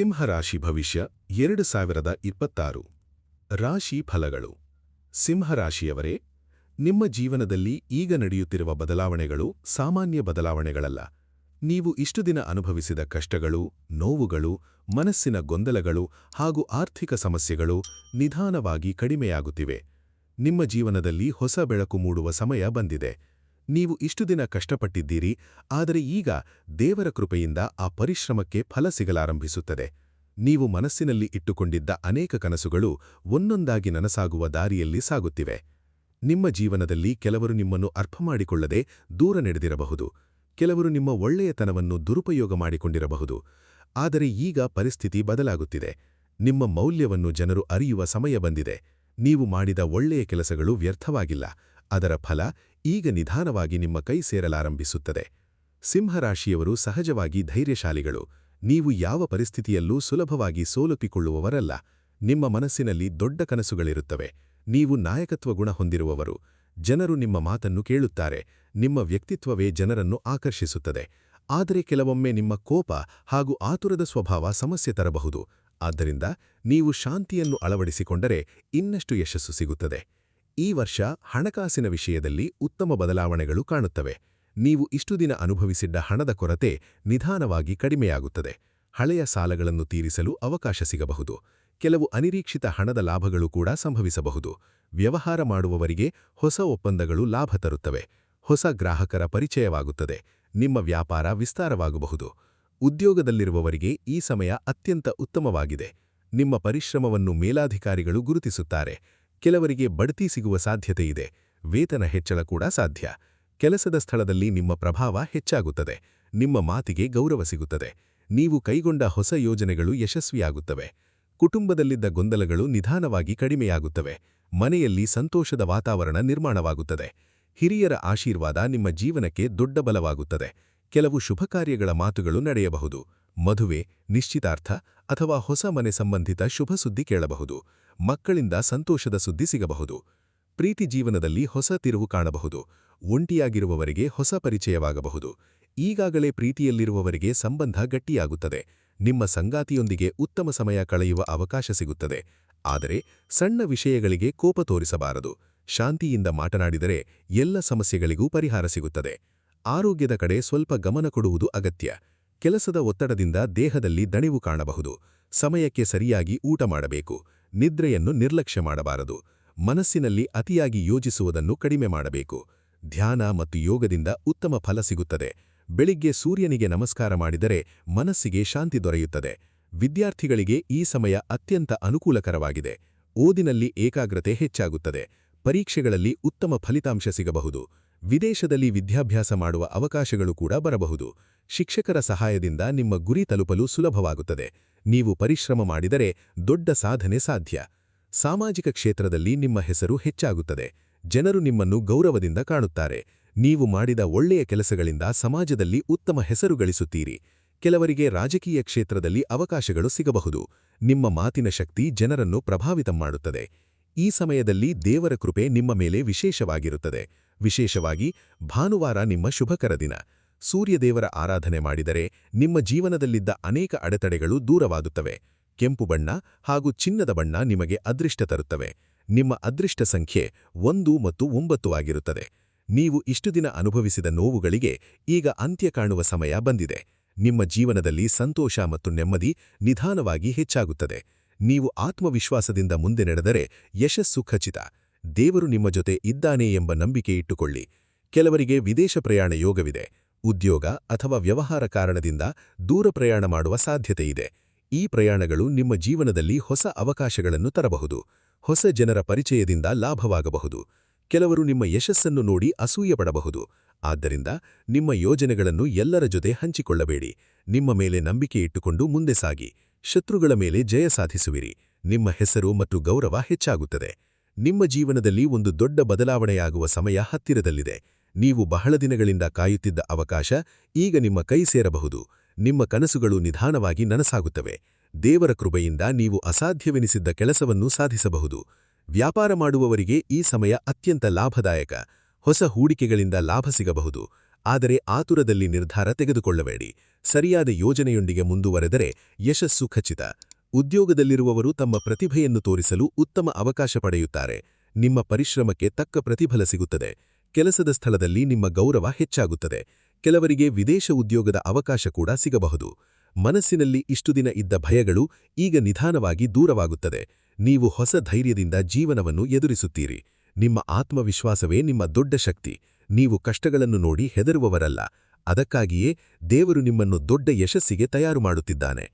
ಸಿಂಹರಾಶಿ ಭವಿಷ್ಯ 2026 ರಾಶಿ ಫಲಗಳು. ಸಿಂಹರಾಶಿಯವರೇ, ನಿಮ್ಮ ಜೀವನದಲ್ಲಿ ಈಗ ನಡೆಯುತ್ತಿರುವ ಬದಲಾವಣೆಗಳು ಸಾಮಾನ್ಯ ಬದಲಾವಣೆಗಳಲ್ಲ. ನೀವು ಇಷ್ಟು ದಿನ ಅನುಭವಿಸಿದ ಕಷ್ಟಗಳು, ನೋವುಗಳು, ಮನಸ್ಸಿನ ಗೊಂದಲಗಳು ಹಾಗೂ ಆರ್ಥಿಕ ಸಮಸ್ಯೆಗಳು ನಿಧಾನವಾಗಿ ಕಡಿಮೆಯಾಗುತ್ತಿವೆ. ನಿಮ್ಮ ಜೀವನದಲ್ಲಿ ಹೊಸ ಬೆಳಕು ಮೂಡುವ ಸಮಯ ಬಂದಿದೆ. ನೀವು ಇಷ್ಟು ದಿನ ಕಷ್ಟಪಟ್ಟಿದ್ದೀರಿ, ಆದರೆ ಈಗ ದೇವರ ಕೃಪೆಯಿಂದ ಆ ಪರಿಶ್ರಮಕ್ಕೆ ಫಲ ಸಿಗಲಾರಂಭಿಸುತ್ತದೆ. ನೀವು ಮನಸ್ಸಿನಲ್ಲಿ ಇಟ್ಟುಕೊಂಡಿದ್ದ ಅನೇಕ ಕನಸುಗಳು ಒಂದೊಂದಾಗಿ ನನಸಾಗುವ ದಾರಿಯಲ್ಲಿ ಸಾಗುತ್ತಿವೆ. ನಿಮ್ಮ ಜೀವನದಲ್ಲಿ ಕೆಲವರು ನಿಮ್ಮನ್ನು ಅರ್ಥಮಾಡಿಕೊಳ್ಳದೆ ದೂರ ನಡೆದಿರಬಹುದು. ಕೆಲವರು ನಿಮ್ಮ ಒಳ್ಳೆಯತನವನ್ನು ದುರುಪಯೋಗ ಮಾಡಿಕೊಂಡಿರಬಹುದು. ಆದರೆ ಈಗ ಪರಿಸ್ಥಿತಿ ಬದಲಾಗುತ್ತಿದೆ. ನಿಮ್ಮ ಮೌಲ್ಯವನ್ನು ಜನರು ಅರಿಯುವ ಸಮಯ ಬಂದಿದೆ. ನೀವು ಮಾಡಿದ ಒಳ್ಳೆಯ ಕೆಲಸಗಳು ವ್ಯರ್ಥವಾಗಿಲ್ಲ. ಅದರ ಫಲ ಈಗ ನಿಧಾನವಾಗಿ ನಿಮ್ಮ ಕೈ ಸೇರಲಾರಂಭಿಸುತ್ತದೆ. ಸಿಂಹರಾಶಿಯವರು ಸಹಜವಾಗಿ ಧೈರ್ಯಶಾಲಿಗಳು. ನೀವು ಯಾವ ಪರಿಸ್ಥಿತಿಯಲ್ಲೂ ಸುಲಭವಾಗಿ ಸೋಲೊಪ್ಪಿಕೊಳ್ಳುವವರಲ್ಲ. ನಿಮ್ಮ ಮನಸ್ಸಿನಲ್ಲಿ ದೊಡ್ಡ ಕನಸುಗಳಿರುತ್ತವೆ. ನೀವು ನಾಯಕತ್ವ ಗುಣ ಹೊಂದಿರುವವರು. ಜನರು ನಿಮ್ಮ ಮಾತನ್ನು ಕೇಳುತ್ತಾರೆ. ನಿಮ್ಮ ವ್ಯಕ್ತಿತ್ವವೇ ಜನರನ್ನು ಆಕರ್ಷಿಸುತ್ತದೆ. ಆದರೆ ಕೆಲವೊಮ್ಮೆ ನಿಮ್ಮ ಕೋಪ ಹಾಗೂ ಆತುರದ ಸ್ವಭಾವ ಸಮಸ್ಯೆ ತರಬಹುದು. ಆದ್ದರಿಂದ ನೀವು ಶಾಂತಿಯನ್ನು ಅಳವಡಿಸಿಕೊಂಡರೆ ಇನ್ನಷ್ಟು ಯಶಸ್ಸು ಸಿಗುತ್ತದೆ. ಈ ವರ್ಷ ಹಣಕಾಸಿನ ವಿಷಯದಲ್ಲಿ ಉತ್ತಮ ಬದಲಾವಣೆಗಳು ಕಾಣುತ್ತವೆ. ನೀವು ಇಷ್ಟು ದಿನ ಅನುಭವಿಸಿದ್ದ ಹಣದ ಕೊರತೆ ನಿಧಾನವಾಗಿ ಕಡಿಮೆಯಾಗುತ್ತದೆ. ಹಳೆಯ ಸಾಲಗಳನ್ನು ತೀರಿಸಲು ಅವಕಾಶ ಸಿಗಬಹುದು. ಕೆಲವು ಅನಿರೀಕ್ಷಿತ ಹಣದ ಲಾಭಗಳು ಕೂಡ ಸಂಭವಿಸಬಹುದು. ವ್ಯವಹಾರ ಮಾಡುವವರಿಗೆ ಹೊಸ ಒಪ್ಪಂದಗಳು ಲಾಭ ತರುತ್ತವೆ. ಹೊಸ ಗ್ರಾಹಕರ ಪರಿಚಯವಾಗುತ್ತದೆ. ನಿಮ್ಮ ವ್ಯಾಪಾರ ವಿಸ್ತಾರವಾಗಬಹುದು. ಉದ್ಯೋಗದಲ್ಲಿರುವವರಿಗೆ ಈ ಸಮಯ ಅತ್ಯಂತ ಉತ್ತಮವಾಗಿದೆ. ನಿಮ್ಮ ಪರಿಶ್ರಮವನ್ನು ಮೇಲಾಧಿಕಾರಿಗಳು ಗುರುತಿಸುತ್ತಾರೆ. ಕೆಲವರಿಗೆ ಬಡ್ತಿ ಸಿಗುವ ಸಾಧ್ಯತೆಯಿದೆ. ವೇತನ ಹೆಚ್ಚಳ ಕೂಡ ಸಾಧ್ಯ. ಕೆಲಸದ ಸ್ಥಳದಲ್ಲಿ ನಿಮ್ಮ ಪ್ರಭಾವ ಹೆಚ್ಚಾಗುತ್ತದೆ. ನಿಮ್ಮ ಮಾತಿಗೆ ಗೌರವ ಸಿಗುತ್ತದೆ. ನೀವು ಕೈಗೊಂಡ ಹೊಸ ಯೋಜನೆಗಳು ಯಶಸ್ವಿಯಾಗುತ್ತವೆ. ಕುಟುಂಬದಲ್ಲಿದ್ದ ಗೊಂದಲಗಳು ನಿಧಾನವಾಗಿ ಕಡಿಮೆಯಾಗುತ್ತವೆ. ಮನೆಯಲ್ಲಿ ಸಂತೋಷದ ವಾತಾವರಣ ನಿರ್ಮಾಣವಾಗುತ್ತದೆ. ಹಿರಿಯರ ಆಶೀರ್ವಾದ ನಿಮ್ಮ ಜೀವನಕ್ಕೆ ದೊಡ್ಡ ಬಲವಾಗುತ್ತದೆ. ಕೆಲವು ಶುಭಕಾರ್ಯಗಳ ಮಾತುಗಳು ನಡೆಯಬಹುದು. ಮದುವೆ, ನಿಶ್ಚಿತಾರ್ಥ ಅಥವಾ ಹೊಸ ಮನೆ ಸಂಬಂಧಿತ ಶುಭ ಸುದ್ದಿ ಕೇಳಬಹುದು. ಮಕ್ಕಳಿಂದ ಸಂತೋಷದ ಸುದ್ದಿ ಸಿಗಬಹುದು. ಪ್ರೀತಿ ಜೀವನದಲ್ಲಿ ಹೊಸ ತಿರುವು ಕಾಣಬಹುದು. ಒಂಟಿಯಾಗಿರುವವರಿಗೆ ಹೊಸ ಪರಿಚಯವಾಗಬಹುದು. ಈಗಾಗಲೇ ಪ್ರೀತಿಯಲ್ಲಿರುವವರಿಗೆ ಸಂಬಂಧ ಗಟ್ಟಿಯಾಗುತ್ತದೆ. ನಿಮ್ಮ ಸಂಗಾತಿಯೊಂದಿಗೆ ಉತ್ತಮ ಸಮಯ ಕಳೆಯುವ ಅವಕಾಶ ಸಿಗುತ್ತದೆ. ಆದರೆ ಸಣ್ಣ ವಿಷಯಗಳಿಗೆ ಕೋಪ ತೋರಿಸಬಾರದು. ಶಾಂತಿಯಿಂದ ಮಾತನಾಡಿದರೆ ಎಲ್ಲ ಸಮಸ್ಯೆಗಳಿಗೂ ಪರಿಹಾರ ಸಿಗುತ್ತದೆ. ಆರೋಗ್ಯದ ಕಡೆ ಸ್ವಲ್ಪ ಗಮನ ಕೊಡುವುದು ಅಗತ್ಯ. ಕೆಲಸದ ಒತ್ತಡದಿಂದ ದೇಹದಲ್ಲಿ ದಣಿವು ಕಾಣಬಹುದು. ಸಮಯಕ್ಕೆ ಸರಿಯಾಗಿ ಊಟ ಮಾಡಬೇಕು. ನಿದ್ರೆಯನ್ನು ನಿರ್ಲಕ್ಷ್ಯ ಮಾಡಬಾರದು. ಮನಸ್ಸಿನಲ್ಲಿ ಅತಿಯಾಗಿ ಯೋಚಿಸುವುದನ್ನು ಕಡಿಮೆ ಮಾಡಬೇಕು. ಧ್ಯಾನ ಮತ್ತು ಯೋಗದಿಂದ ಉತ್ತಮ ಫಲ ಸಿಗುತ್ತದೆ. ಬೆಳಿಗ್ಗೆ ಸೂರ್ಯನಿಗೆ ನಮಸ್ಕಾರ ಮಾಡಿದರೆ ಮನಸ್ಸಿಗೆ ಶಾಂತಿ ದೊರೆಯುತ್ತದೆ. ವಿದ್ಯಾರ್ಥಿಗಳಿಗೆ ಈ ಸಮಯ ಅತ್ಯಂತ ಅನುಕೂಲಕರವಾಗಿದೆ. ಓದಿನಲ್ಲಿ ಏಕಾಗ್ರತೆ ಹೆಚ್ಚಾಗುತ್ತದೆ. ಪರೀಕ್ಷೆಗಳಲ್ಲಿ ಉತ್ತಮ ಫಲಿತಾಂಶ ಸಿಗಬಹುದು. ವಿದೇಶದಲ್ಲಿ ವಿದ್ಯಾಭ್ಯಾಸ ಮಾಡುವ ಅವಕಾಶಗಳು ಕೂಡ ಬರಬಹುದು. ಶಿಕ್ಷಕರ ಸಹಾಯದಿಂದ ನಿಮ್ಮ ಗುರಿ ತಲುಪಲು ಸುಲಭವಾಗುತ್ತದೆ. ನೀವು ಪರಿಶ್ರಮ ಮಾಡಿದರೆ ದೊಡ್ಡ ಸಾಧನೆ ಸಾಧ್ಯ. ಸಾಮಾಜಿಕ ಕ್ಷೇತ್ರದಲ್ಲಿ ನಿಮ್ಮ ಹೆಸರು ಹೆಚ್ಚಾಗುತ್ತದೆ. ಜನರು ನಿಮ್ಮನ್ನು ಗೌರವದಿಂದ ಕಾಣುತ್ತಾರೆ. ನೀವು ಮಾಡಿದ ಒಳ್ಳೆಯ ಕೆಲಸಗಳಿಂದ ಸಮಾಜದಲ್ಲಿ ಉತ್ತಮ ಹೆಸರು ಗಳಿಸುತ್ತೀರಿ. ಕೆಲವರಿಗೆ ರಾಜಕೀಯ ಕ್ಷೇತ್ರದಲ್ಲಿ ಅವಕಾಶಗಳು ಸಿಗಬಹುದು. ನಿಮ್ಮ ಮಾತಿನ ಶಕ್ತಿ ಜನರನ್ನು ಪ್ರಭಾವಿತ ಮಾಡುತ್ತದೆ. ಈ ಸಮಯದಲ್ಲಿ ದೇವರ ಕೃಪೆ ನಿಮ್ಮ ಮೇಲೆ ವಿಶೇಷವಾಗಿರುತ್ತದೆ. ವಿಶೇಷವಾಗಿ ಭಾನುವಾರ ನಿಮ್ಮ ಶುಭಕರ ದಿನ. ಸೂರ್ಯದೇವರ ಆರಾಧನೆ ಮಾಡಿದರೆ ನಿಮ್ಮ ಜೀವನದಲ್ಲಿದ್ದ ಅನೇಕ ಅಡೆತಡೆಗಳು ದೂರವಾಗುತ್ತವೆ. ಕೆಂಪು ಬಣ್ಣ ಹಾಗೂ ಚಿನ್ನದ ಬಣ್ಣ ನಿಮಗೆ ಅದೃಷ್ಟ ತರುತ್ತವೆ. ನಿಮ್ಮ ಅದೃಷ್ಟ ಸಂಖ್ಯೆ 1 ಮತ್ತು 9 ಆಗಿರುತ್ತದೆ. ನೀವು ಇಷ್ಟು ದಿನ ಅನುಭವಿಸಿದ ನೋವುಗಳಿಗೆ ಈಗ ಅಂತ್ಯ ಕಾಣುವ ಸಮಯ ಬಂದಿದೆ. ನಿಮ್ಮ ಜೀವನದಲ್ಲಿ ಸಂತೋಷ ಮತ್ತು ನೆಮ್ಮದಿ ನಿಧಾನವಾಗಿ ಹೆಚ್ಚಾಗುತ್ತದೆ. ನೀವು ಆತ್ಮವಿಶ್ವಾಸದಿಂದ ಮುಂದೆ ನಡೆದರೆ ಯಶಸ್ಸು ಖಚಿತ. ದೇವರು ನಿಮ್ಮ ಜೊತೆ ಇದ್ದಾನೆ ಎಂಬ ನಂಬಿಕೆ ಇಟ್ಟುಕೊಳ್ಳಿ. ಕೆಲವರಿಗೆ ವಿದೇಶ ಪ್ರಯಾಣ ಯೋಗವಿದೆ. ಉದ್ಯೋಗ ಅಥವಾ ವ್ಯವಹಾರ ಕಾರಣದಿಂದ ದೂರ ಪ್ರಯಾಣ ಮಾಡುವ ಸಾಧ್ಯತೆಯಿದೆ. ಈ ಪ್ರಯಾಣಗಳು ನಿಮ್ಮ ಜೀವನದಲ್ಲಿ ಹೊಸ ಅವಕಾಶಗಳನ್ನು ತರಬಹುದು. ಹೊಸ ಜನರ ಪರಿಚಯದಿಂದ ಲಾಭವಾಗಬಹುದು. ಕೆಲವರು ನಿಮ್ಮ ಯಶಸ್ಸನ್ನು ನೋಡಿ ಅಸೂಯೆ ಪಡಬಹುದು. ಆದ್ದರಿಂದ ನಿಮ್ಮ ಯೋಜನೆಗಳನ್ನು ಎಲ್ಲರ ಜೊತೆ ಹಂಚಿಕೊಳ್ಳಬೇಡಿ. ನಿಮ್ಮ ಮೇಲೆ ನಂಬಿಕೆ ಇಟ್ಟುಕೊಂಡು ಮುಂದೆ ಸಾಗಿ. ಶತ್ರುಗಳ ಮೇಲೆ ಜಯ ಸಾಧಿಸುವಿರಿ. ನಿಮ್ಮ ಹೆಸರು ಮತ್ತು ಗೌರವ ಹೆಚ್ಚಾಗುತ್ತದೆ. ನಿಮ್ಮ ಜೀವನದಲ್ಲಿ ಒಂದು ದೊಡ್ಡ ಬದಲಾವಣೆಯಾಗುವ ಸಮಯ ಹತ್ತಿರದಲ್ಲಿದೆ. ನೀವು ಬಹಳ ದಿನಗಳಿಂದ ಕಾಯುತ್ತಿದ್ದ ಅವಕಾಶ ಈಗ ನಿಮ್ಮ ಕೈ ಸೇರಬಹುದು. ನಿಮ್ಮ ಕನಸುಗಳು ನಿಧಾನವಾಗಿ ನನಸಾಗುತ್ತವೆ. ದೇವರ ಕೃಪೆಯಿಂದ ನೀವು ಅಸಾಧ್ಯವೆನಿಸಿದ್ದ ಕೆಲಸವನ್ನು ಸಾಧಿಸಬಹುದು. ವ್ಯಾಪಾರ ಮಾಡುವವರಿಗೆ ಈ ಸಮಯ ಅತ್ಯಂತ ಲಾಭದಾಯಕ. ಹೊಸ ಹೂಡಿಕೆಗಳಿಂದ ಲಾಭ ಸಿಗಬಹುದು. ಆದರೆ ಆತುರದಲ್ಲಿ ನಿರ್ಧಾರ ತೆಗೆದುಕೊಳ್ಳಬೇಡಿ. ಸರಿಯಾದ ಯೋಜನೆಯೊಂದಿಗೆ ಮುಂದುವರೆದರೆ ಯಶಸ್ಸು ಖಚಿತ. ಉದ್ಯೋಗದಲ್ಲಿರುವವರು ತಮ್ಮ ಪ್ರತಿಭೆಯನ್ನು ತೋರಿಸಲು ಉತ್ತಮ ಅವಕಾಶ ಪಡೆಯುತ್ತಾರೆ. ನಿಮ್ಮ ಪರಿಶ್ರಮಕ್ಕೆ ತಕ್ಕ ಪ್ರತಿಫಲ ಸಿಗುತ್ತದೆ. ಕೆಲಸದ ಸ್ಥಳದಲ್ಲಿ ನಿಮ್ಮ ಗೌರವ ಹೆಚ್ಚಾಗುತ್ತದೆ. ಕೆಲವರಿಗೆ ವಿದೇಶ ಉದ್ಯೋಗದ ಅವಕಾಶ ಕೂಡ ಸಿಗಬಹುದು. ಮನಸ್ಸಿನಲ್ಲಿ ಇಷ್ಟು ದಿನ ಇದ್ದ ಭಯಗಳು ಈಗ ನಿಧಾನವಾಗಿ ದೂರವಾಗುತ್ತದೆ. ನೀವು ಹೊಸ ಧೈರ್ಯದಿಂದ ಜೀವನವನ್ನು ಎದುರಿಸುತ್ತೀರಿ. ನಿಮ್ಮ ಆತ್ಮವಿಶ್ವಾಸವೇ ನಿಮ್ಮ ದೊಡ್ಡ ಶಕ್ತಿ. ನೀವು ಕಷ್ಟಗಳನ್ನು ನೋಡಿ ಹೆದರುವವರಲ್ಲ. ಅದಕ್ಕಾಗಿಯೇ ದೇವರು ನಿಮ್ಮನ್ನು ದೊಡ್ಡ ಯಶಸ್ಸಿಗೆ ತಯಾರು ಮಾಡುತ್ತಿದ್ದಾನೆ.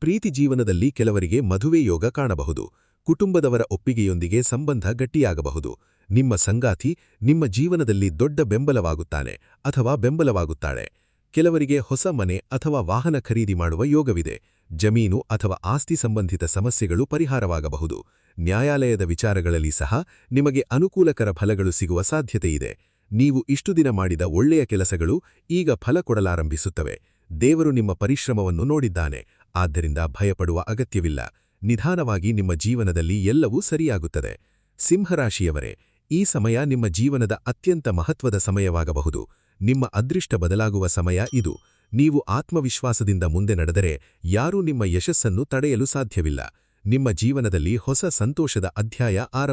ಪ್ರೀತಿ ಜೀವನದಲ್ಲಿ ಕೆಲವರಿಗೆ ಮದುವೆ ಯೋಗ ಕಾಣಬಹುದು. ಕುಟುಂಬದವರ ಒಪ್ಪಿಗೆಯೊಂದಿಗೆ ಸಂಬಂಧ ಗಟ್ಟಿಯಾಗಬಹುದು. ನಿಮ್ಮ ಸಂಗಾತಿ ನಿಮ್ಮ ಜೀವನದಲ್ಲಿ ದೊಡ್ಡ ಬೆಂಬಲವಾಗುತ್ತಾನೆ ಅಥವಾ ಬೆಂಬಲವಾಗುತ್ತಾಳೆ. ಕೆಲವರಿಗೆ ಹೊಸ ಮನೆ ಅಥವಾ ವಾಹನ ಖರೀದಿ ಮಾಡುವ ಯೋಗವಿದೆ. ಜಮೀನು ಅಥವಾ ಆಸ್ತಿ ಸಂಬಂಧಿತ ಸಮಸ್ಯೆಗಳು ಪರಿಹಾರವಾಗಬಹುದು. ನ್ಯಾಯಾಲಯದ ವಿಚಾರಗಳಲ್ಲಿ ಸಹ ನಿಮಗೆ ಅನುಕೂಲಕರ ಫಲಗಳು ಸಿಗುವ ಸಾಧ್ಯತೆಯಿದೆ. ನೀವು ಇಷ್ಟು ದಿನ ಮಾಡಿದ ಒಳ್ಳೆಯ ಕೆಲಸಗಳು ಈಗ ಫಲ ಕೊಡಲಾರಂಭಿಸುತ್ತವೆ. ದೇವರು ನಿಮ್ಮ ಪರಿಶ್ರಮವನ್ನು ನೋಡಿದ್ದಾನೆ. ಆದ್ದರಿಂದ ಭಯಪಡುವ ಅಗತ್ಯವಿಲ್ಲ. ನಿಧಾನವಾಗಿ ನಿಮ್ಮ ಜೀವನದಲ್ಲಿ ಎಲ್ಲವೂ ಸರಿಯಾಗುತ್ತದೆ. ಸಿಂಹರಾಶಿಯವರೇ, ಈ ಸಮಯ ನಿಮ್ಮ ಜೀವನದ ಅತ್ಯಂತ ಮಹತ್ವದ ಸಮಯವಾಗಬಹುದು. ನಿಮ್ಮ ಅದೃಷ್ಟ ಬದಲಾಗುವ ಸಮಯ ಇದು. ನೀವು ಆತ್ಮವಿಶ್ವಾಸದಿಂದ ಮುಂದೆ ನಡೆದರೆ ಯಾರೂ ನಿಮ್ಮ ಯಶಸ್ಸನ್ನು ತಡೆಯಲು ಸಾಧ್ಯವಿಲ್ಲ. ನಿಮ್ಮ ಜೀವನದಲ್ಲಿ ಹೊಸ ಸಂತೋಷದ ಅಧ್ಯಾಯ ಆರಂಭ